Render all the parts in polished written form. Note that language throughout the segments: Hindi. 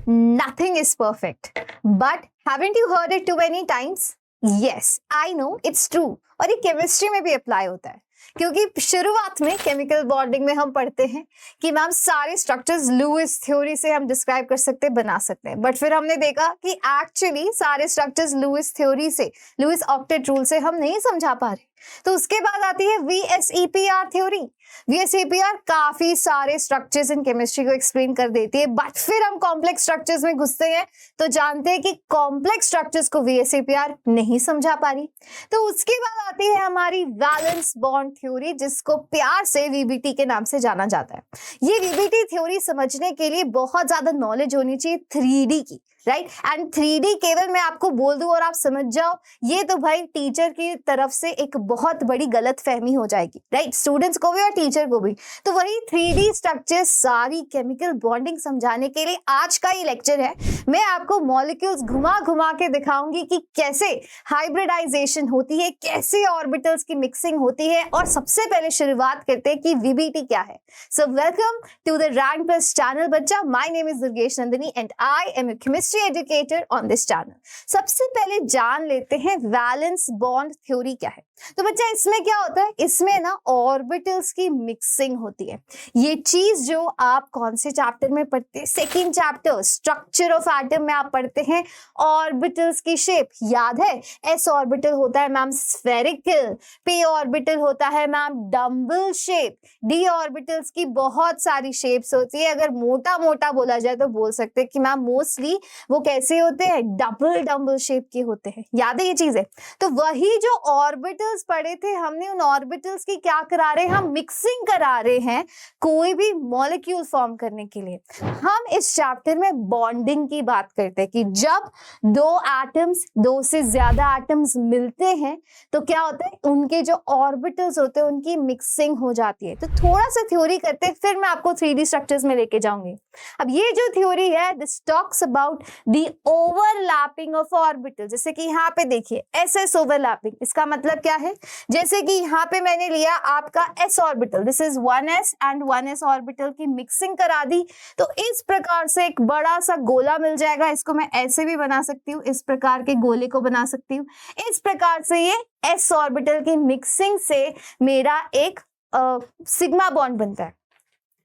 Nothing is perfect, but haven't you heard it too many times? Yes, I know it's true. और ये केमिस्ट्री में भी अप्लाई होता है, क्योंकि शुरुआत में केमिकल बॉन्डिंग में हम पढ़ते हैं कि मैम सारे स्ट्रक्चर्स लुईस थ्योरी से हम डिस्क्राइब कर सकते हैं, बना सकते हैं, बट फिर हमने देखा कि एक्चुअली सारे स्ट्रक्चर्स लुईस थ्योरी से, लुईस ऑक्टेट रूल से हम नहीं समझा पा रहे। तो उसके बाद आती है VSEPR थ्योरी। VSEPR काफी सारे स्ट्रक्चर्स इन केमिस्ट्री को एक्सप्लेन कर देती है, बट फिर हम कॉम्प्लेक्स स्ट्रक्चर्स में घुसते हैं तो जानते हैं कि कॉम्प्लेक्स स्ट्रक्चर्स को VSEPR नहीं समझा पा रही। तो उसके बाद आती है हमारी वैलेंस बॉन्ड थ्योरी, जिसको प्यार से VBT के नाम से जाना जाता है। ये VBT थ्योरी समझने के लिए बहुत ज्यादा नॉलेज होनी चाहिए 3D की, राइट। एंड 3D केवल मैं आपको बोल दूं और आप समझ जाओ, ये तो भाई टीचर की तरफ से एक बहुत बड़ी गलत फहमी हो जाएगी, राइट, स्टूडेंट्स को भी और टीचर को भी। तो वही 3D स्ट्रक्चर सारी केमिकल बॉन्डिंग समझाने के लिए आज का ये लेक्चर है। मैं आपको मॉलिक्यूल्स घुमा घुमा के दिखाऊंगी कि कैसे हाइब्रिडाइजेशन होती है, कैसे ऑर्बिटल्स की मिक्सिंग होती है, और सबसे पहले शुरुआत करते हैं कि VBT क्या है। So welcome to the rank plus channel बच्चा। My name is Durgesh Nandini and I am a chemistry educator on this channel. सबसे पहले जान लेते हैं वैलेंस बॉन्ड थ्योरी क्या है। तो बच्चा इसमें क्या होता है, इसमें ना ऑर्बिटल्स की मिक्सिंग होती है। ये चीज जो आप कौन से चैप्टर में पढ़ते हैं, second chapter structure of atom में आप पढ़ते हैं ऑर्बिटल्स की शेप। याद है, s ऑर्बिटल होता है मैम स्फेरिकल, p ऑर्बिटल होता है ma'am dumbbell shape, d orbitals की बहुत सारी शेप्स होती है। अगर मोटा मोटा बोला जाए तो बोल सकते हैं कि मैम मोस्टली वो कैसे होते हैं, डम्बल शेप के होते हैं। याद है ये चीजें। तो वही जो ऑर्बिटल्स पढ़े थे हमने, उन ऑर्बिटल्स की क्या करा रहे हैं, हम मिक्सिंग करा रहे हैं कोई भी मॉलिक्यूल फॉर्म करने के लिए। हम इस चैप्टर में बॉन्डिंग की बात करते हैं कि जब दो एटम्स, दो से ज्यादा एटम्स मिलते हैं तो क्या होता है, उनके जो ऑर्बिटल्स होते हैं उनकी मिक्सिंग हो जाती है। तो थोड़ा सा थ्योरी करते हैं, फिर मैं आपको 3D स्ट्रक्चर्स में लेके जाऊंगी। अब ये जो थ्योरी है, this talks about the overlapping of orbital. जैसे कि यहाँ पे देखिए SS ओवरलैपिंग, इसका मतलब क्या है, जैसे कि यहाँ पे मैंने लिया आपका s orbital, this is 1s and 1s orbital की मिक्सिंग करा दी, तो इस प्रकार से एक बड़ा सा गोला मिल जाएगा। इसको मैं ऐसे भी बना सकती हूँ, इस प्रकार के गोले को बना सकती हूँ। इस प्रकार से ये s ऑर्बिटल की मिक्सिंग से मेरा एक सिग्मा बॉन्ड बनता है।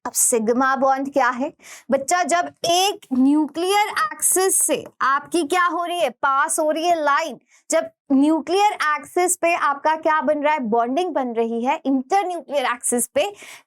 अब सिग्मा बॉन्ड क्या है बच्चा, जब एक न्यूक्लियर एक्सिस से आपकी क्या हो रही है, पास हो रही है लाइन, जब न्यूक्लियर एक्सिस पे आपका क्या बन रहा है, बॉन्डिंग बन रही है इंटर न्यूक्लियर एक्सिस पे,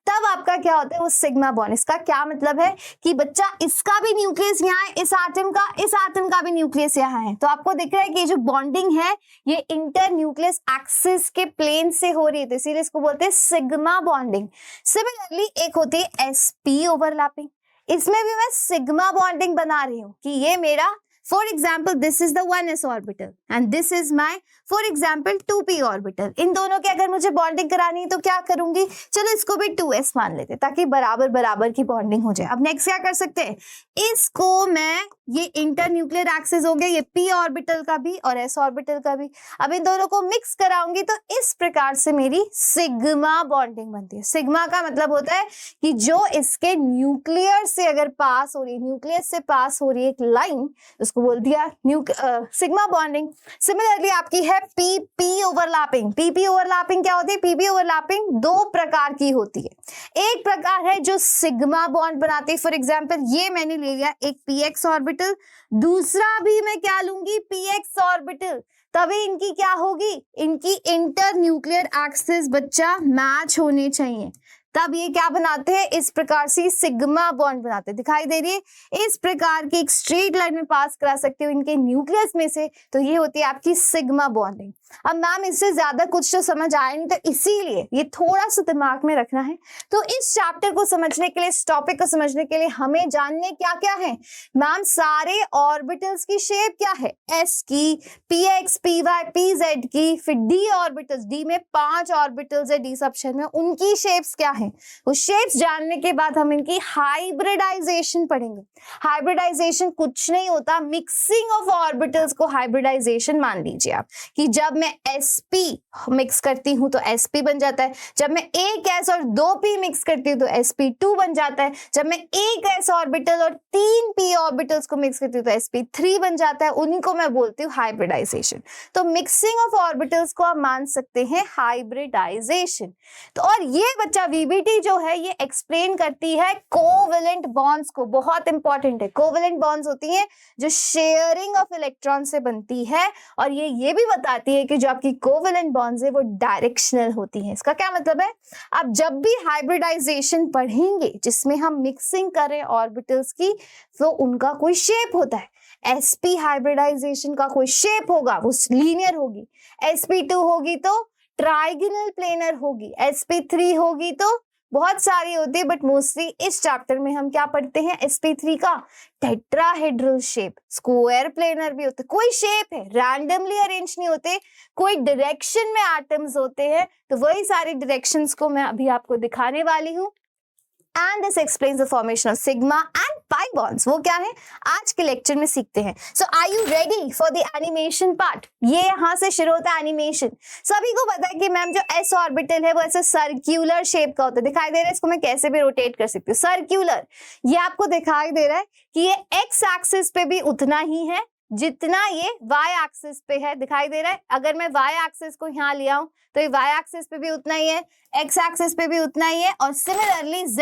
तब आपका क्या होता है, वो सिग्मा बॉन्ड। इसका क्या मतलब है कि बच्चा इसका भी न्यूक्लियस यहाँ है, इस एटम का भी न्यूक्लियस यहाँ है। तो आपको दिख रहा है कि जो बॉन्डिंग है ये इंटर न्यूक्लियस एक्सिस के प्लेन से हो रही है, तो इसीलिए इसको बोलते हैं सिग्मा बॉन्डिंग। सिमिलरली एक होती है sp ओवरलैपिंग, इसमें भी मैं सिग्मा बॉन्डिंग बना रही हूँ कि ये मेरा, for example this is the 1s orbital and this is my for example 2p orbital। इन दोनों के अगर मुझे बॉन्डिंग करानी है तो क्या करूंगी, चलो इसको भी 2s मान लेते ताकि बराबर बराबर की बॉन्डिंग हो जाए। अब नेक्स्ट क्या कर सकते हैं, इसको मैं, ये इंटर न्यूक्लियर एक्सिस हो गया, ये p ऑर्बिटल का भी और s ऑर्बिटल का भी, अब इन दोनों को मिक्स कराऊंगी तो इस प्रकार से मेरी सिग्मा बॉन्डिंग बनती है। सिग्मा का मतलब होता है कि जो इसके न्यूक्लियर से अगर पास हो रही है, न्यूक्लियस से पास हो रही है एक लाइन, उसको बोल दिया सिग्मा बॉन्डिंग। सिमिलरली आपकी है PP ओवरलैपिंग। PP ओवरलैपिंग क्या होती है, PP ओवरलैपिंग दो प्रकार की होती है। एक प्रकार है जो सिग्मा बॉन्ड बनाती है, फॉर एग्जांपल ये मैंने ले लिया एक PX ऑर्बिटल, दूसरा भी मैं क्या लूंगी, PX ऑर्बिटल, तभी इनकी क्या होगी, इनकी इंटर न्यूक्लियर एक्सिस बच्चा मैच होने चाहिए, तब ये क्या बनाते हैं, इस प्रकार से सिग्मा बॉन्ड बनाते हैं। दिखाई दे रही है, इस प्रकार की एक स्ट्रेट लाइन में पास करा सकते हो इनके न्यूक्लियस में से, तो ये होती है आपकी सिग्मा बॉन्डिंग। अब मैम इससे ज्यादा कुछ तो समझ आया नहीं, तो इसीलिए ये थोड़ा सा दिमाग में रखना है। तो इस चैप्टर को समझने के लिए, इस टॉपिक को समझने के लिए हमें जानने क्या क्या है, मैम सारे ऑर्बिटल्स की शेप क्या है, s की, px, py, pz की, फिर d ऑर्बिटल्स, d में 5 ऑर्बिटल्स है, d सबशेल में, उनकी शेप्स क्या है। वो शेप्स जानने के बाद हम इनकी हाइब्रिडाइजेशन पढ़ेंगे। हाइब्रिडाइजेशन कुछ नहीं होता, मिक्सिंग ऑफ ऑर्बिटल्स को हाइब्रिडाइजेशन मान लीजिए आप, कि जब मैं sp मिक्स करती हूँ तो sp बन जाता है, जब मैं एक s और 2p मिक्स करती हूँ तो sp2 बन जाता है, जब मैं एक s ऑर्बिटल और 3 p ऑर्बिटल्स को मिक्स करती हूँ तो sp3 बन जाता है। उन्हीं को मैं बोलती हूँ हाइब्रिडाइजेशन। तो मिक्सिंग ऑफ ऑर्बिटल्स को आप मान सकते हैं हाइब्रिडाइजेशन। तो और ये बच्चा VBT जो है ये एक्सप्लेन करती है कोवेलेंट बॉन्ड्स को। बहुत इंपॉर्टेंट है, कोवेलेंट बॉन्ड्स होती हैं जो शेयरिंग ऑफ इलेक्ट्रॉन से बनती है, और ये भी बताती है कि जो आपकी कोवेलेंट बॉन्ड्स है वो डायरेक्शनल होती हैं। इसका क्या मतलब है, आप जब भी हाइब्रिडाइजेशन पढ़ेंगे जिसमें हम मिक्सिंग करें ऑर्बिटल्स की, तो उनका कोई शेप होता है। sp हाइब्रिडाइजेशन का कोई शेप होगा, वो लीनियर होगी। sp2 होगी तो ट्राइगोनल प्लेनर होगी। sp3 होगी तो बहुत सारी होती है, बट मोस्टली इस चैप्टर में हम क्या पढ़ते हैं, sp3 का टेट्राहेड्रल शेप। स्क्वायर प्लेनर भी होते, कोई शेप है, रैंडमली अरेंज नहीं होते, कोई डायरेक्शन में एटम्स होते हैं। तो वही सारी डायरेक्शंस को मैं अभी आपको दिखाने वाली हूँ। And this explains the formation of sigma and pi bonds. वो क्या है आज के लेक्चर में सीखते हैं। So are you ready for the animation part? ये यहाँ से शुरू होता है एनिमेशन। सभी को पता है कि मैम जो s ऑर्बिटल है वो ऐसे सर्क्यूलर शेप का होता है। दिखाई दे रहा है, इसको मैं कैसे भी रोटेट कर सकती हूँ, सर्क्यूलर। ये आपको दिखाई दे रहा है कि ये x एक्सिस पे भी उतना ही है जितना ये y एक्सिस पे है। दिखाई दे रहा है, अगर मैं y एक्सिस को यहाँ ले आऊं तो ये y एक्सिस पे भी उतना ही है, x एक्सिस पे भी उतना ही है, और सिमिलरली z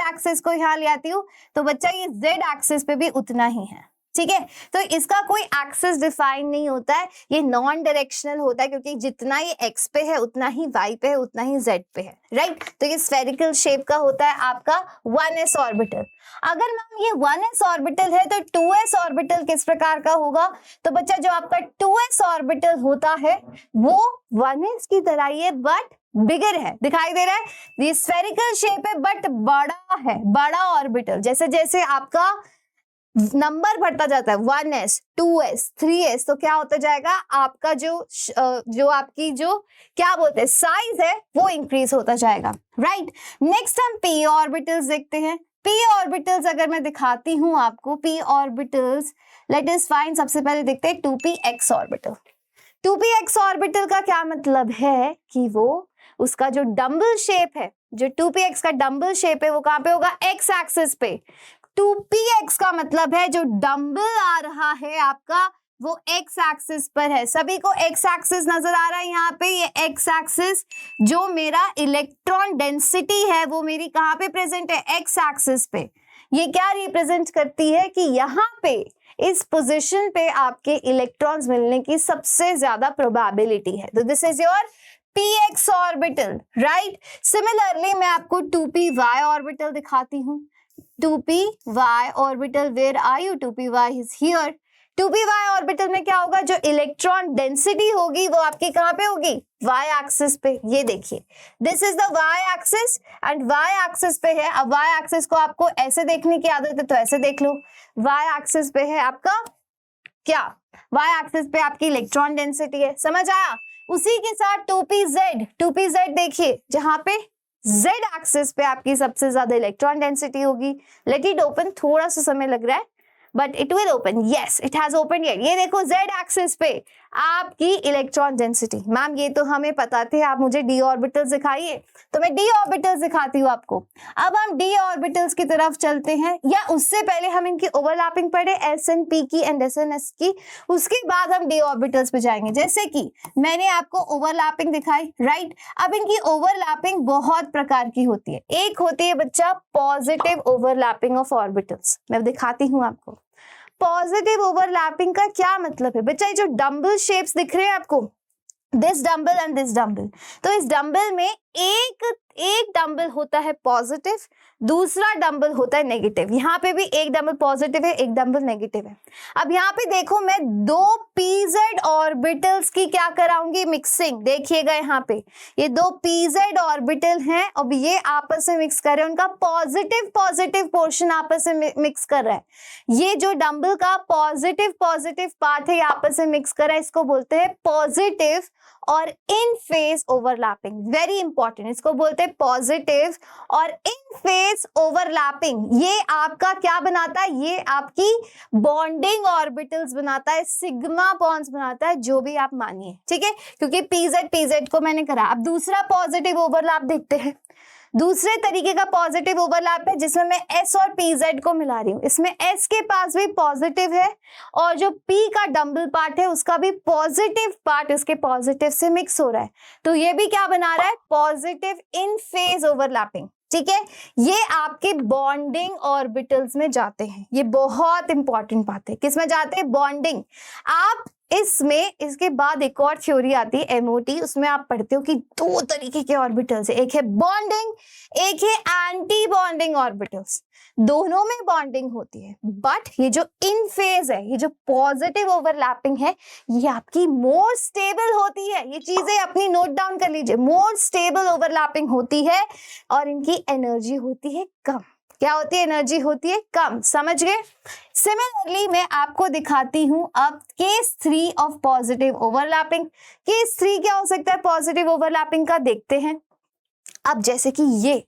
एक्सिस को यहाँ ले आती हूँ तो बच्चा ये z एक्सिस पे भी उतना ही है। ठीक है, तो इसका कोई एक्सिस डिफाइन नहीं होता है, ये नॉन डायरेक्शनल होता है, क्योंकि जितना ये x पे है उतना ही y पे है उतना ही z पे है, राइट। तो ये स्फेरिकल शेप का होता है आपका 1s ऑर्बिटल। अगर मैम ये 1s ऑर्बिटल है तो 2s ऑर्बिटल किस प्रकार का होगा, तो बच्चा जो आपका 2s ऑर्बिटल होता है वो 1s की तरह ही है बट बिगर है। दिखाई दे रहा है, ये स्फेरिकल शेप है बट बड़ा है, बड़ा ऑर्बिटल। जैसे जैसे आपका नंबर बढ़ता जाता है 1s 2s 3s, तो क्या होता जाएगा, आपका जो आपकी जो क्या बोलते हैं साइज है वो इंक्रीज होता जाएगा, राइट। नेक्स्ट हम p ऑर्बिटल्स देखते हैं। p ऑर्बिटल्स अगर मैं दिखाती हूं आपको, p orbitals let us find, सबसे पहले देखते हैं 2px ऑर्बिटल। 2px ऑर्बिटल का क्या मतलब है कि वो उसका जो डम्बल शेप है, जो 2px का डम्बल शेप है वो कहां पे होगा, x एक्सिस पे। 2px का मतलब है जो डम्बल आ रहा है आपका वो x एक्सिस पर है। सभी को x एक्सिस नजर आ रहा है यहाँ पे, ये x एक्सिस जो मेरा इलेक्ट्रॉन डेंसिटी है वो मेरी कहाँ पे प्रेजेंट है, x एक्सिस पे। ये क्या रिप्रेजेंट करती है कि यहाँ पे इस पोजीशन पे आपके इलेक्ट्रॉन्स मिलने की सबसे ज्यादा प्रोबेबिलिटी है। तो this is your px orbital, right. Similarly मैं आपको 2py ऑर्बिटल दिखाती हूँ। 2py orbital, where are you, 2py is here. 2py orbital में क्या होगा, जो इलेक्ट्रॉन डेंसिटी होगी वो आपकी कहां पे होगी, y एक्सिस पे। ये देखिए, this is the y axis and y axis पे है। अब y एक्सिस को आपको ऐसे देखने की आदत है तो ऐसे देख लो, y एक्सिस पे है आपका क्या, y एक्सिस पे आपकी इलेक्ट्रॉन डेंसिटी है, समझ आया। उसी के साथ 2pz देखिए, जहां पे z एक्सिस पे आपकी सबसे ज्यादा इलेक्ट्रॉन डेंसिटी होगी। लेट इट ओपन, थोड़ा सा समय लग रहा है but it will open, yes it has open yet. ये देखो z एक्सिस पे आपकी इलेक्ट्रॉन डेंसिटी। मैम ये तो हमें पता थे, आप मुझे d ऑर्बिटल्स दिखाइए, तो मैं d ऑर्बिटल्स दिखाती हूँ आपको। अब हम d ऑर्बिटल्स की तरफ चलते हैं, या उससे पहले हम इनकी ओवरलैपिंग पढ़े, s एंड p की एंड s एंड s की, उसके बाद हम d ऑर्बिटल्स पे जाएंगे। जैसे कि मैंने आपको ओवरलैपिंग दिखाई, राइट। अब इनकी ओवरलैपिंग बहुत प्रकार की होती है। एक होती है बच्चा पॉजिटिव ओवरलैपिंग ऑफ ऑर्बिटल्स, मैं दिखाती हूँ आपको। पॉजिटिव ओवरलैपिंग का क्या मतलब है बच्चा, ये जो डम्बल शेप्स दिख रहे हैं आपको, this dumbbell and this dumbbell, तो इस डम्बल में एक डम्बल होता है पॉजिटिव, दूसरा डम्बल होता है नेगेटिव। यहाँ पे भी एक डम्बल पॉजिटिव है, एक डम्बल नेगेटिव है। अब यहाँ पे देखो, मैं 2 pz ऑर्बिटल्स की क्या कराऊंगी, मिक्सिंग। देखिएगा यहाँ पे ये 2 pz ऑर्बिटल हैं, अब ये आपस में मिक्स कर रहे हैं, उनका पॉजिटिव पोर्शन आपस में मिक्स कर रहा है। ये जो डम्बल का पॉजिटिव पार्ट है, आपस में मिक्स कर रहा है, इसको बोलते हैं पॉजिटिव और इन फेज ओवरलैपिंग। वेरी इंपॉर्टेंट, इसको बोलते हैं पॉजिटिव और इन फेज फेज ओवरलैपिंग ये आपका क्या बनाता है, ये आपकी बॉन्डिंग ऑर्बिटल्स बनाता है, सिग्मा बॉन्ड्स बनाता है, जो भी आप मानिए, ठीक है, क्योंकि पीजेड को मैंने करा। अब दूसरा पॉजिटिव ओवरलैप देखते हैं। दूसरे तरीके का पॉजिटिव ओवरलैप है जिसमें मैं एस और पीजेड को मिला रही हूँ। इसमें एस के पास भी पॉजिटिव है और जो पी का डबल पार्ट है उसका भी पॉजिटिव पार्ट इसके पॉजिटिव से मिक्स हो रहा है, तो ये भी क्या बना रहा है, पॉजिटिव इन फेज ओवरलैपिंग, ठीक है। ये आपके बॉन्डिंग ऑर्बिटल्स में जाते हैं, ये बहुत इंपॉर्टेंट बात है। किस में जाते हैं, बॉन्डिंग। आप इसमें इसके बाद एक और थ्योरी आती है एमओटी, उसमें आप पढ़ते हो कि दो तरीके के ऑर्बिटल्स है, एक है बॉन्डिंग, एक है एंटी बॉन्डिंग ऑर्बिटल्स। दोनों में बॉन्डिंग होती है, बट ये जो इन फेज है, ये जो पॉजिटिव ओवरलैपिंग है, ये आपकी मोर स्टेबल होती है। ये चीजें अपनी नोट डाउन कर लीजिए, मोर स्टेबल ओवरलैपिंग होती है और इनकी एनर्जी होती है कम। क्या होती है, एनर्जी होती है कम, समझ गए। सिमिलरली मैं आपको दिखाती हूं अब case 3 of positive overlapping. Case 3 क्या हो सकता है पॉजिटिव ओवरलैपिंग का, देखते हैं। अब जैसे कि ये,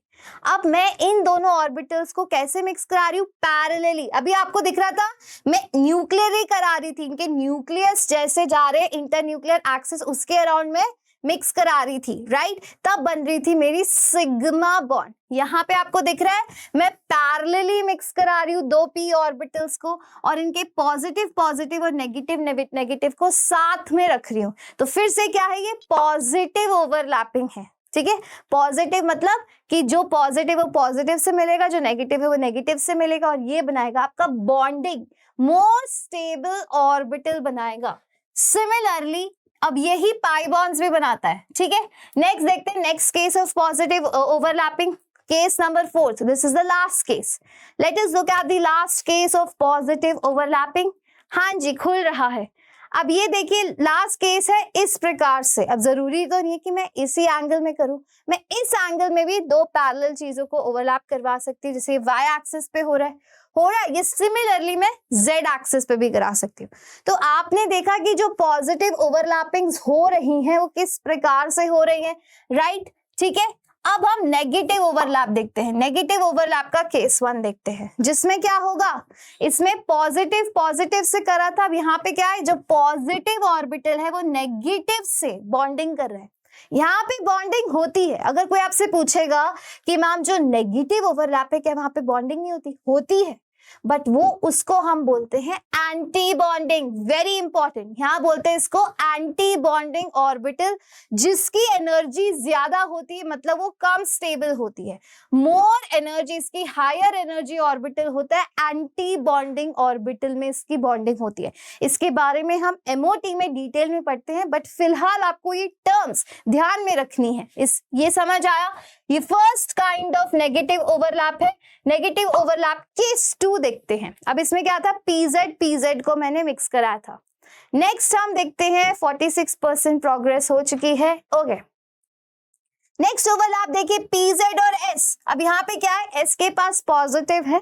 अब मैं इन दोनों ऑर्बिटल्स को कैसे मिक्स करा रही हूँ, पैरेलली। अभी आपको दिख रहा था मैं न्यूक्लियर ही करा रही थी, इनके न्यूक्लियस जैसे जा रहे इंटरन्यूक्लियर एक्सिस उसके अराउंड में मिक्स करा रही थी, राइट। तब बन रही थी मेरी सिग्मा बॉन्ड। यहाँ पे आपको दिख रहा है मैं पैरेलली मिक्स करा रही हूँ दो पी ऑर्बिटल्स को और इनके पॉजिटिव पॉजिटिव और नेगेटिव नेगेटिव को साथ में रख रही हूँ। तो फिर से क्या है, ये पॉजिटिव ओवरलैपिंग है, ठीक है। पॉजिटिव मतलब कि जो पॉजिटिव वो पॉजिटिव से मिलेगा, जो नेगेटिव है वो नेगेटिव से मिलेगा, और ये बनाएगा आपका बॉन्डिंग मोर स्टेबल ऑर्बिटल बनाएगा। सिमिलरली अब यही पाई बॉन्ड्स भी बनाता है, ठीक है। नेक्स्ट देखते हैं, next case of positive overlapping, case number 4. So this is the last case. Let us look at the last case of positive overlapping. हाँ जी, खुल रहा है। अब ये देखिए लास्ट केस है इस प्रकार से। अब जरूरी तो नहीं है कि मैं इसी एंगल में करूं, मैं इस एंगल में भी दो पैरेलल चीजों को ओवरलैप करवा सकती हूँ। जैसे वाई एक्सिस पे हो रहा है, ये सिमिलरली मैं जेड एक्सिस पे भी करा सकती हूँ। तो आपने देखा कि जो पॉजिटिव ओवरलैपिंग्स हो रही हैं वो किस प्रकार से हो रही हैं, राइट, ठीक है। अब हम नेगेटिव ओवरलैप देखते हैं। नेगेटिव ओवरलैप का केस 1 देखते हैं, जिसमें क्या होगा, इसमें पॉजिटिव पॉजिटिव से करा था, अब यहाँ पे क्या है, जो पॉजिटिव ऑर्बिटल है वो नेगेटिव से बॉन्डिंग कर रहा है। यहाँ पे बॉन्डिंग होती है। अगर कोई आपसे पूछेगा कि मैम जो नेगेटिव ओवरलैप है क्या वहां पे बॉन्डिंग नहीं होती, होती है, बट वो उसको हम बोलते हैं एंटी बॉन्डिंग। वेरी इंपॉर्टेंट, यहाँ बोलते हैं इसको एंटी बॉन्डिंग ऑर्बिटल, जिसकी एनर्जी ज्यादा होती है, मतलब वो कम स्टेबल होती है। मोर एनर्जी, इसकी हायर एनर्जी ऑर्बिटल होता है, एंटी बॉन्डिंग ऑर्बिटल में इसकी बॉन्डिंग होती है। इसके बारे में हम एमओटी में डिटेल में पढ़ते हैं, बट फिलहाल आपको ये टर्म्स ध्यान में रखनी है। ये समझ आया, ये first kind of negative overlap है। नेगेटिव ओवरलैप केस 2 देखते हैं। अब इसमें क्या था, पीजेड को मैंने मिक्स कराया था। नेक्स्ट हम देखते हैं 46% प्रोग्रेस हो चुकी है, ओके। नेक्स्ट ओवरलैप देखिए पीजेड और एस। अब यहाँ पे क्या है, एस के पास पॉजिटिव है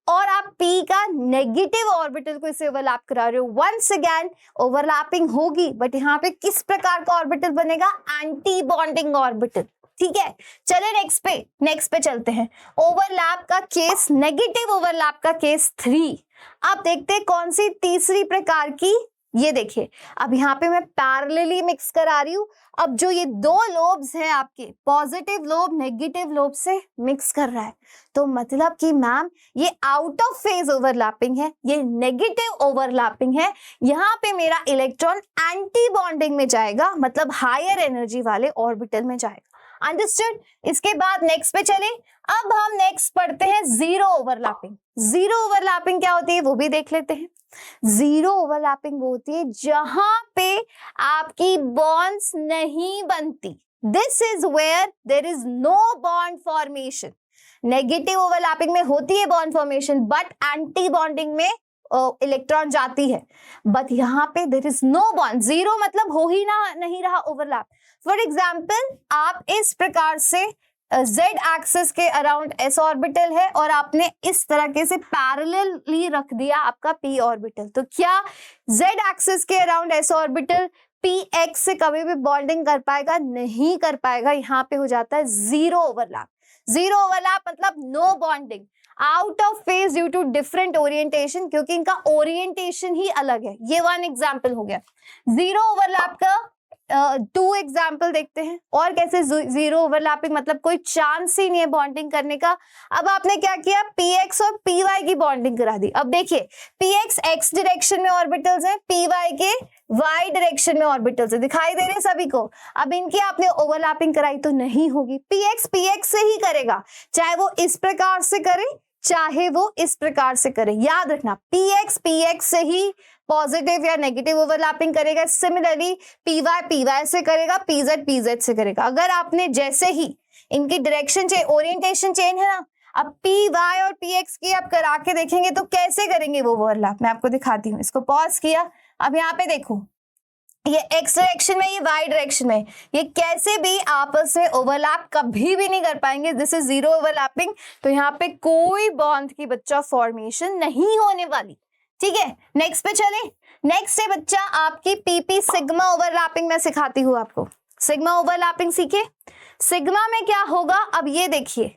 और आप पी का नेगेटिव ऑर्बिटल को इसे ओवरलैप करा रहे हो। वंस अगेन ओवरलैपिंग होगी, बट यहाँ पे किस प्रकार का ऑर्बिटल बनेगा, एंटी बॉन्डिंग ऑर्बिटल, ठीक है। चले नेक्स्ट पे चलते हैं। ओवरलैप का केस, नेगेटिव ओवरलैप का केस 3। अब देखते हैं कौन सी तीसरी प्रकार की, ये देखिए अब यहाँ पे मैं पैरेलली मिक्स करा रही हूँ। अब जो ये दो लोब्स हैं आपके, पॉजिटिव लोब नेगेटिव लोब से मिक्स कर रहा है, तो मतलब कि मैम ये आउट ऑफ फेज ओवरलैपिंग है, ये नेगेटिव ओवरलैपिंग है। यहाँ पे मेरा इलेक्ट्रॉन एंटी बॉन्डिंग में जाएगा, मतलब हायर एनर्जी वाले ऑर्बिटल में जाएगा। अंडरस्टूड। इसके बाद नेक्स्ट पे चले। अब हम नेक्स्ट पढ़ते हैं जीरो ओवरलैपिंग। जीरो ओवरलैपिंग क्या होती है वो भी देख लेते हैं। जीरो ओवरलैपिंग वो होती है जहां पे आपकी बॉन्ड्स नहीं बनती। This is where there is no bond formation. Negative overlapping में होती है bond formation, but antibonding में इलेक्ट्रॉन जाती है, बट यहाँ पे there is no bond. Zero मतलब हो ही नहीं रहा ओवरलैप। फॉर एग्जाम्पल आप इस प्रकार से Z एक्सिस के अराउंड s ऑर्बिटल है और आपने इस तरह से पैरेलली रख दिया आपका p ऑर्बिटल, तो क्या Z एक्सिस के अराउंड s ऑर्बिटल px से कभी भी बॉन्डिंग कर पाएगा? नहीं कर पाएगा। यहाँ पे हो जाता है जीरो ओवरलैप। जीरो ओवरलैप मतलब no bonding, out of phase due to different orientation, क्योंकि इनका ओरिएंटेशन ही अलग है। ये वन एग्जाम्पल हो गया। जीरो ओवरलैप का टू एग्जाम्पल देखते हैं। और कैसे जीरो ओवरलैपिंग मतलब कोई चांस ही नहीं है बॉन्डिंग करने का। अब आपने क्या किया, px और py की बॉन्डिंग करा दी। अब देखिए px x डायरेक्शन में ऑर्बिटल्स हैं, py के y डायरेक्शन में ऑर्बिटल्स है, दिखाई दे रहे हैं सभी को। अब इनकी आपने ओवरलैपिंग कराई तो नहीं होगी, px px से ही करेगा, चाहे वो इस प्रकार से करे चाहे वो इस प्रकार से करे। याद रखना px px से ही पॉजिटिव या नेगेटिव ओवरलैपिंग करेगा। सिमिलरली py py से करेगा, pz pz से करेगा। अगर आपने जैसे ही इनकी डायरेक्शन चेंज, ओरिएंटेशन चेंज है ना, अब py और px की आप करा के देखेंगे तो कैसे करेंगे वो ओवरलैप, मैं आपको दिखाती हूँ। इसको पॉज किया, अब यहाँ पे देखो ये x डायरेक्शन में, ये y डायरेक्शन में, ये कैसे भी आपस में ओवरलैप कभी भी नहीं कर पाएंगे। This is zero overlapping. तो यहाँ पे कोई बॉन्ड की बच्चा फॉर्मेशन नहीं होने वाली। ठीक है, नेक्स्ट पे चले। नेक्स्ट है बच्चा आपकी पीपी सिग्मा ओवरलैपिंग। मैं सिखाती हूँ आपको सिग्मा ओवरलैपिंग, सीखे। सिग्मा में क्या होगा, अब ये देखिए,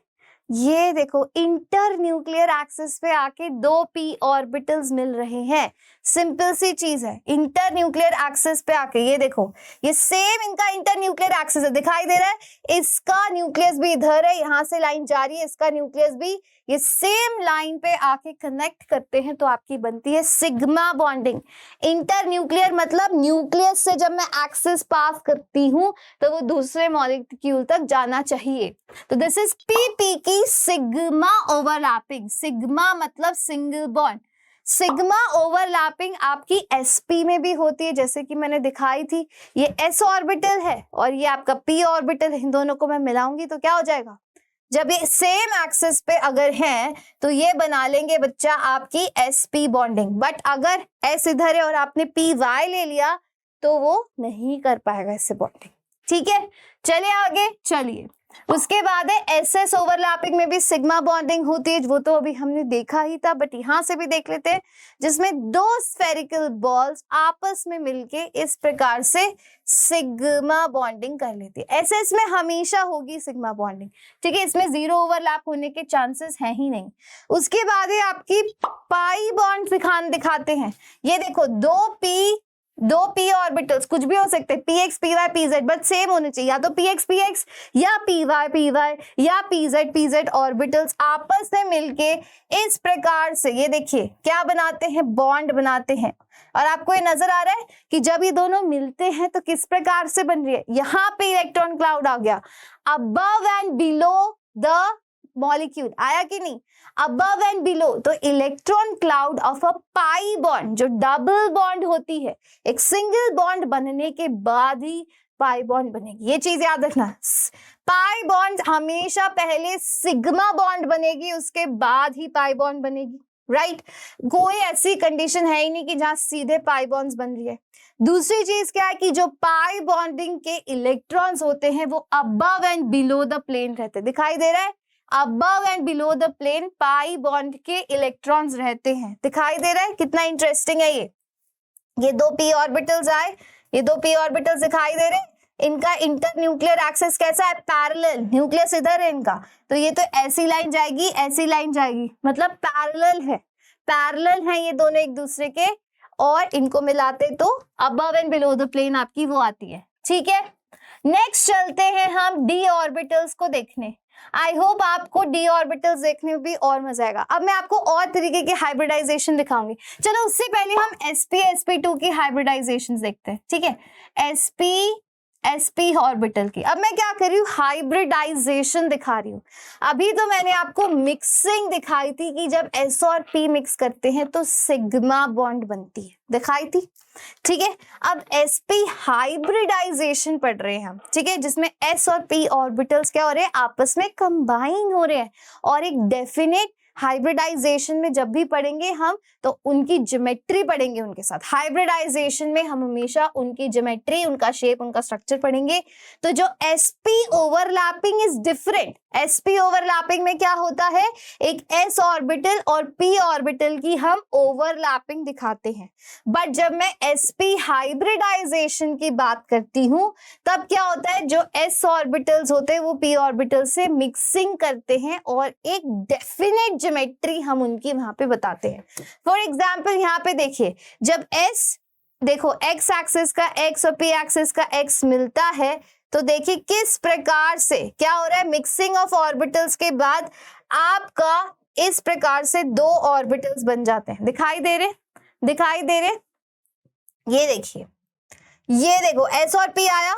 ये देखो इंटर न्यूक्लियर एक्सिस पे आके दो p ऑर्बिटल्स मिल रहे हैं। सिंपल सी चीज है, इंटर न्यूक्लियर एक्सिस पे आके ये देखो, ये सेम इनका इंटर न्यूक्लियर एक्सिस है, दिखाई दे रहा है। इसका न्यूक्लियस भी इधर है, यहां से लाइन जा रही है, इसका न्यूक्लियस भी, ये सेम लाइन पे आके कनेक्ट करते हैं तो आपकी बनती है सिग्मा बॉन्डिंग। इंटर न्यूक्लियर मतलब न्यूक्लियस से जब मैं एक्सिस पास करती हूँ तो वो दूसरे मॉलिक्यूल तक जाना चाहिए। तो दिस इज पीपी की सिग्मा ओवरलैपिंग। सिग्मा मतलब सिंगल बॉन्ड। सिग्मा ओवरलैपिंग आपकी sp में भी होती है, जैसे कि मैंने दिखाई थी। ये s ऑर्बिटल है और ये आपका p ऑर्बिटल है, इन दोनों को मैं मिलाऊंगी तो क्या हो जाएगा, जब ये सेम एक्सिस पे अगर हैं तो ये बना लेंगे बच्चा आपकी sp बॉन्डिंग। बट अगर s इधर है और आपने py ले लिया तो वो नहीं कर पाएगा इससे बॉन्डिंग। ठीक है, चलिए आगे चलिए। उसके बाद है SS ओवरलैपिंग में भी सिग्मा बॉन्डिंग होती है, वो तो अभी हमने देखा ही था, बट यहां से भी देख लेते हैं, जिसमें दो स्फेरिकल बॉल्स आपस में मिलके इस प्रकार से सिग्मा बॉन्डिंग कर लेती है। SS में हमेशा होगी सिग्मा बॉन्डिंग। ठीक है, इसमें जीरो ओवरलैप होने के चांसेस हैं ही नहीं। उसके बाद है आपकी पाई बॉन्ड दिखाते हैं। ये देखो दो p ऑर्बिटल्स कुछ भी हो सकते हैं, px py pz, but same होने चाहिए, या तो px px या py py या pz pz ऑर्बिटल्स आपस में मिलके इस प्रकार से ये देखिए क्या बनाते हैं, बॉन्ड बनाते हैं। और आपको ये नजर आ रहा है कि जब ये दोनों मिलते हैं तो किस प्रकार से बन रही है, यहाँ पे इलेक्ट्रॉन क्लाउड आ गया, above and below the molecule आया कि नहीं, अबव एंड बिलो, तो electron cloud of a pi bond, जो डबल बॉन्ड होती है, एक सिंगल बॉन्ड बनने के बाद ही पाई बॉन्ड बनेगी। ये चीज याद रखना, पाई बॉन्ड हमेशा पहले सिग्मा बॉन्ड बनेगी, उसके बाद ही पाई बॉन्ड बनेगी। राइट, कोई ऐसी कंडीशन है ही नहीं कि जहां सीधे पाई बॉन्ड्स बन रही है। दूसरी चीज क्या है कि जो पाई बॉन्डिंग के इलेक्ट्रॉन्स होते हैं वो above and below the plane रहते हैं, दिखाई दे रहा है, above and below the plane pi bond के इलेक्ट्रॉन्स रहते हैं, दिखाई दे रहा है। कितना इंटरेस्टिंग है ये दो p ऑर्बिटल्स आए, ये दो p ऑर्बिटल्स दिखाई दे रहे हैं, इनका इंटर न्यूक्लियर एक्सिस कैसा है, पैरेलल, न्यूक्लियस इधर है इनका, तो ये तो ऐसी लाइन जाएगी, ऐसी लाइन जाएगी, मतलब पैरेलल है ये दोनों एक दूसरे के, और इनको मिलाते तो above and below the plane आपकी वो आती है। ठीक है, नेक्स्ट चलते हैं हम डी ऑर्बिटल्स को देखने। आई होप आपको डी ऑर्बिटल्स देखने में भी और मजा आएगा। अब मैं आपको और तरीके के हाइब्रिडाइजेशन दिखाऊंगी। चलो उससे पहले हम sp की हाइब्रिडाइजेशन देखते हैं। ठीक है, sp ऑर्बिटल की अब मैं क्या कर रही हूँ, हाइब्रिडाइजेशन दिखा रही हूँ। अभी तो मैंने आपको मिक्सिंग दिखाई थी कि जब s और p मिक्स करते हैं तो सिग्मा बॉन्ड बनती है, दिखाई थी। ठीक है, अब sp हाइब्रिडाइजेशन पढ़ रहे हैं हम। ठीक है, जिसमें s और p ऑर्बिटल्स क्या हो रहे हैं, आपस में कंबाइन हो रहे हैं और एक डेफिनेट हाइब्रिडाइजेशन में जब भी पढ़ेंगे हम तो उनकी ज्योमेट्री पढ़ेंगे उनके साथ। हाइब्रिडाइजेशन में हम हमेशा उनकी ज्योमेट्री, उनका शेप, उनका स्ट्रक्चर पढ़ेंगे। तो जो sp overlapping is different. sp overlapping में क्या होता है, एक s ऑर्बिटल और p ऑर्बिटल की हम ओवरलैपिंग दिखाते हैं। बट जब मैं sp हाइब्रिडाइजेशन की बात करती हूं तब क्या होता है, जो s ऑर्बिटल्स होते हैं वो p ऑर्बिटल से मिक्सिंग करते हैं और एक डेफिनेट ज्योमेट्री हम उनकी वहां पे बताते हैं। फॉर एग्जाम्पल यहाँ पे देखिए, जब s देखो x एक्सिस का x और p एक्सिस का x मिलता है तो देखिए किस प्रकार से क्या हो रहा है, मिक्सिंग ऑफ ऑर्बिटल्स के बाद आपका इस प्रकार से दो ऑर्बिटल्स बन जाते हैं। दिखाई दे रहे, दिखाई दे रहे, ये देखिए, ये देखो s और p आया,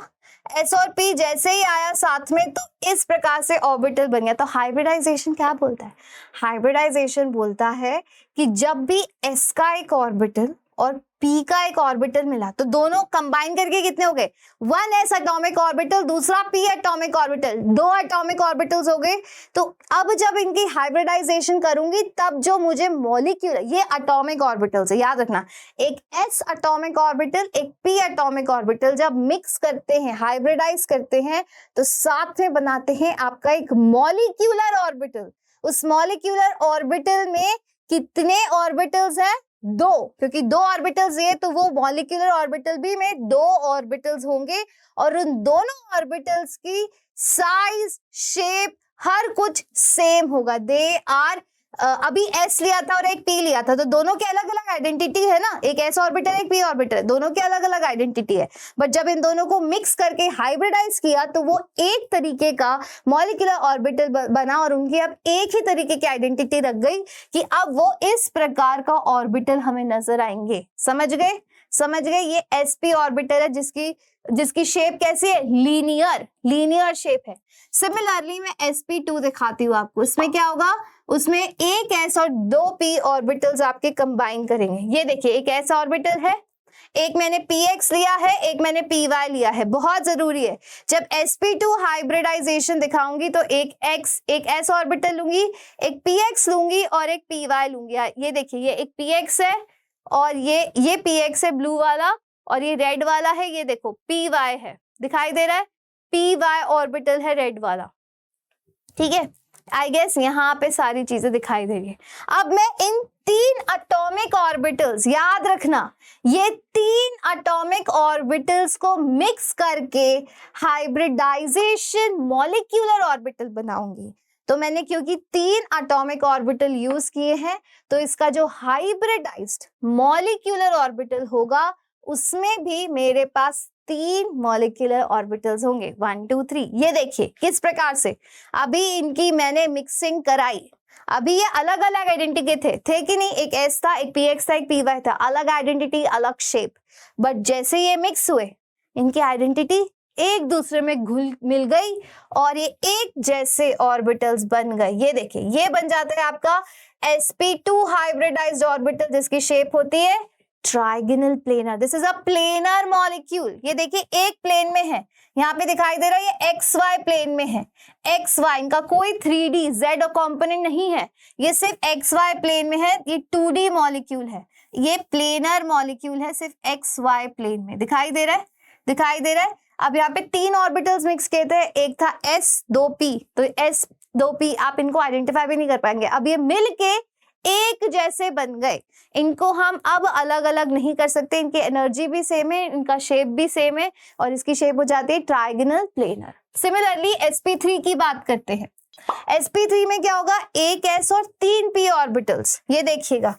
s और p जैसे ही आया साथ में तो इस प्रकार से ऑर्बिटल बन गया। तो हाइब्रिडाइजेशन क्या बोलता है, हाइब्रिडाइजेशन बोलता है कि जब भी s का एक ऑर्बिटल और p का एक ऑर्बिटल मिला तो दोनों कंबाइन करके कितने हो गए, 1s एटॉमिक ऑर्बिटल, दूसरा p एटॉमिक ऑर्बिटल, दो एटॉमिक ऑर्बिटल्स हो गए। तो अब जब इनकी हाइब्रिडाइजेशन करूंगी तब जो मुझे मॉलिक्यूल, ये एटॉमिक ऑर्बिटल्स है, याद रखना, एक s एटॉमिक ऑर्बिटल, एक p एटॉमिक ऑर्बिटल जब मिक्स करते हैं, हाइब्रिडाइज करते हैं तो साथ में बनाते हैं आपका एक मॉलिक्यूलर ऑर्बिटल। उस मॉलिक्यूलर ऑर्बिटल में कितने ऑर्बिटल्स हैं, दो, क्योंकि दो ऑर्बिटल्स ये तो वो मॉलिक्यूलर ऑर्बिटल भी में दो ऑर्बिटल्स होंगे और उन दोनों ऑर्बिटल्स की साइज, शेप, हर कुछ सेम होगा। दे आर अभी s लिया था और एक p लिया था तो दोनों के अलग अलग आइडेंटिटी है ना, एक s ऑर्बिटल एक p ऑर्बिटल, दोनों के अलग अलग आइडेंटिटी है। बट जब इन दोनों को मिक्स करके हाइब्रिडाइज किया तो वो एक तरीके का मॉलिक्यूलर ऑर्बिटल बना और उनकी अब एक ही तरीके की आइडेंटिटी रख गई कि अब वो इस प्रकार का ऑर्बिटल हमें नजर आएंगे। समझ गए, समझ गए, ये sp ऑर्बिटल है जिसकी शेप कैसी है, लीनियर, लीनियर शेप है। सिमिलरली मैं sp2 दिखाती हूँ आपको, इसमें क्या होगा, उसमें एक s और दो p ऑर्बिटल्स आपके कंबाइन करेंगे। ये देखिए एक s ऑर्बिटल है, एक मैंने px लिया है, एक मैंने py लिया है। बहुत जरूरी है, जब sp2 हाइब्रिडाइजेशन दिखाऊंगी तो एक s ऑर्बिटल लूंगी, एक px लूंगी और एक py लूंगी। ये देखिए ये एक px है और ये px है ब्लू वाला और ये रेड वाला है, ये देखो py है, दिखाई दे रहा है, py ऑर्बिटल है रेड वाला। ठीक है, आई गेस यहाँ पे सारी चीजें दिखाई दे रही है। अब मैं इन तीन एटॉमिक ऑर्बिटल्स, याद रखना, ये तीन एटॉमिक ऑर्बिटल्स को मिक्स करके हाइब्रिडाइजेशन मॉलिक्यूलर ऑर्बिटल बनाऊंगी। तो मैंने क्योंकि तीन एटॉमिक ऑर्बिटल यूज किए हैं तो इसका जो हाइब्रिडाइज्ड मॉलिक्यूलर ऑर्बिटल होगा उसमें भी मेरे पास तीन मॉलिक्यूलर ऑर्बिटल्स होंगे, 1 2 3। ये देखिए किस प्रकार से अभी इनकी मैंने मिक्सिंग कराई। अभी ये अलग अलग आइडेंटिटी थे कि नहीं, एक s था, एक px था, एक py था, अलग आइडेंटिटी, अलग शेप। बट जैसे ये मिक्स हुए इनकी आइडेंटिटी एक दूसरे में घुल मिल गई और ये एक जैसे ऑर्बिटल्स बन गए। ये देखिए ये बन जाता है आपका sp2 हाइब्रिडाइज्ड ऑर्बिटल जिसकी शेप होती है trigonal planar. This is a planar molecule. ये देखिए एक प्लेन में है, यहाँ पे दिखाई दे रहा है ये XY प्लेन में है। XY इनका कोई 3D Z कंपोनेंट नहीं है, ये सिर्फ XY प्लेन में है। ये 2D मॉलिक्यूल है, ये प्लेनर मॉलिक्यूल है, सिर्फ XY प्लेन में। दिखाई दे रहा है, दिखाई दे रहा है। अब यहाँ पे तीन ऑर्बिटल्स मिक्स किए थे, एक था S2p, तो S2p आप इनको आइडेंटिफाई भी नहीं कर पाएंगे। अब ये मिलके एक जैसे बन गए, इनको हम अब अलग अलग नहीं कर सकते, इनकी एनर्जी भी सेम है, इनका शेप भी सेम है और इसकी शेप हो जाती है ट्राइगोनल प्लेनर। सिमिलरली sp3 की बात करते हैं। sp3 में क्या होगा, एक s और तीन p ऑर्बिटल्स। ये देखिएगा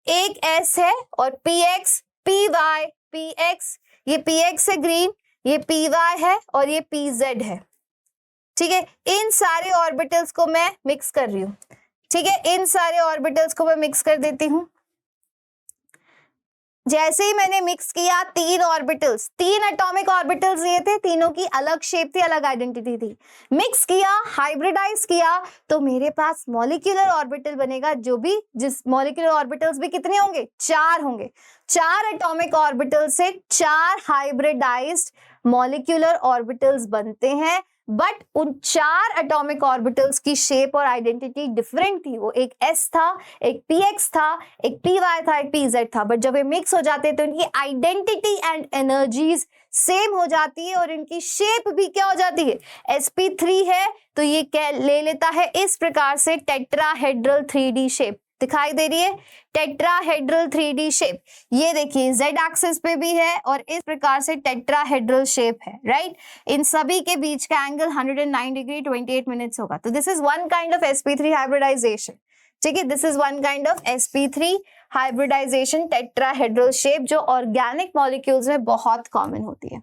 एक s है और px py px, ये px है ग्रीन, ये py है और ये pz है। ठीक है, इन सारे ऑर्बिटल्स को मैं मिक्स कर रही हूँ। ठीक है, इन सारे ऑर्बिटल्स को मैं मिक्स कर देती हूँ। जैसे ही मैंने मिक्स किया तीन ऑर्बिटल्स, तीन एटॉमिक ऑर्बिटल्स लिए थे, तीनों की अलग शेप थी, अलग आइडेंटिटी थी। मिक्स किया, हाइब्रिडाइज किया तो मेरे पास मॉलिक्यूलर ऑर्बिटल बनेगा, जो भी जिस मॉलिक्यूलर ऑर्बिटल्स भी कितने होंगे, चार होंगे। चार एटॉमिक ऑर्बिटल से चार हाइब्रिडाइज्ड मॉलिक्यूलर ऑर्बिटल्स बनते हैं बट उन 4 एटॉमिक ऑर्बिटल्स की शेप और आइडेंटिटी डिफरेंट थी। वो एक s था, एक px था, एक py था, एक pz था, बट जब ये मिक्स हो जाते हैं तो इनकी आइडेंटिटी एंड एनर्जीज सेम हो जाती है और इनकी शेप भी क्या हो जाती है, sp3 है तो ये क्या ले लेता है इस प्रकार से टेट्राहेड्रल 3D शेप दिखाई दे रही है, टेट्राहेड्रल 3D शेप। ये देखिए z एक्सिस पे भी है और इस प्रकार से टेट्राहेड्रल शेप है, राइट। इन सभी के बीच का एंगल 109 डिग्री 28 मिनट्स होगा। तो this is one kind of sp3 hybridization, ठीक है, this is one kind of sp3 hybridization tetrahedral shape जो ऑर्गेनिक मॉलिक्यूल्स में बहुत कॉमन होती है।